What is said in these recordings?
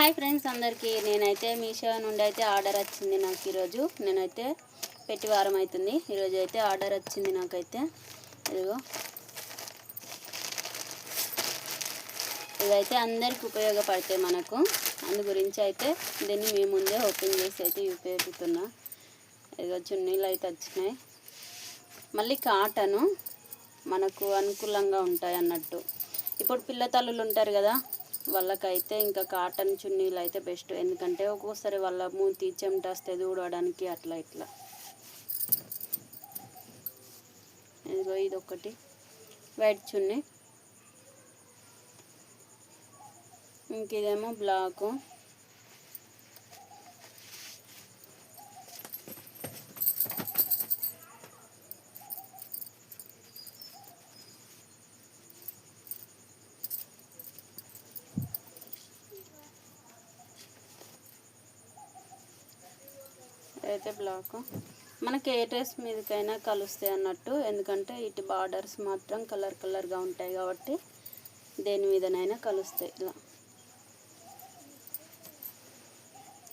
Hi friends అందరికీ నేనైతే మీషో నుండి అయితే ఆర్డర్ వచ్చింది నాకు ఈరోజు. నేనైతే పెట్టి వారం అవుతుంది. ఈరోజు అయితే ఆర్డర్ వచ్చింది నాకైతే. ఇదిగో ఇవైతే అందరికి ఉపయోగపడతాయి మనకు. అందు గురించి అయితే దీన్ని మీ ముందే ఓపెన్ చేసి అయితే ఉపయోగిస్తున్నా. ఇదిగో చున్నీలు అయితే వచ్చినాయి. మళ్ళీ కాటను మనకు అనుకూలంగా ఉంటాయి అన్నట్టు. ఇప్పుడు పిల్ల తల్లులు ఉంటారు కదా, వాళ్ళకైతే ఇంకా కాటన్ చున్నీలు అయితే బెస్ట్. ఎందుకంటే ఒక్కోసారి వాళ్ళ మూతి చెమట వస్తే ఊడవడానికి అట్లా ఇట్లా. ఇదిగో ఇదొకటి వైట్ చున్నీ, ఇంకేదేమో బ్లాకు. అయితే బ్లాక్ మనకి ఏ డ్రెస్ మీదకైనా కలుస్తాయి అన్నట్టు. ఎందుకంటే ఇటు బార్డర్స్ మాత్రం కలర్గా ఉంటాయి కాబట్టి దేని మీదనైనా కలుస్తాయి. ఇలా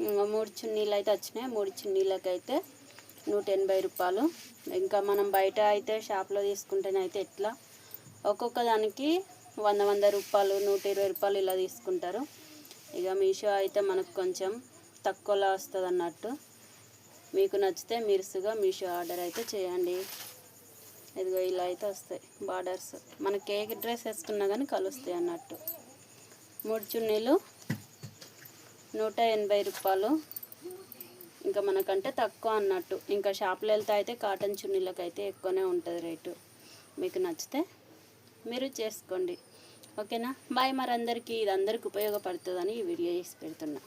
ఇంకా 3 చున్నీలు అయితే వచ్చినాయి. 3 చున్నీలకైతే 180 రూపాయలు. ఇంకా మనం బయట అయితే షాప్లో తీసుకుంటేనైతే ఎట్లా ఒక్కొక్క దానికి 100 రూపాయలు 120 రూపాయలు ఇలా తీసుకుంటారు. ఇక మీషో అయితే మనకు కొంచెం తక్కువలో వస్తుంది అన్నట్టు. మీకు నచ్చితే మీరుగా మీషో ఆర్డర్ అయితే చేయండి. ఇదిగో ఇలా అయితే వస్తాయి బార్డర్స్. మనకి ఏ డ్రెస్ వేసుకున్నా కానీ కలుస్తాయి అన్నట్టు. 3 చున్నీలు 180 రూపాయలు. ఇంకా మనకంటే తక్కువ అన్నట్టు. ఇంకా షాప్లో వెళ్తే అయితే కాటన్ చున్నీలకు అయితే ఎక్కువనే ఉంటుంది రేటు. మీకు నచ్చితే మీరు చేసుకోండి. ఓకేనా? బాయ్. మరి అందరికీ ఇది అందరికి ఉపయోగపడుతుందని ఈ వీడియో చేసి పెడుతున్నా.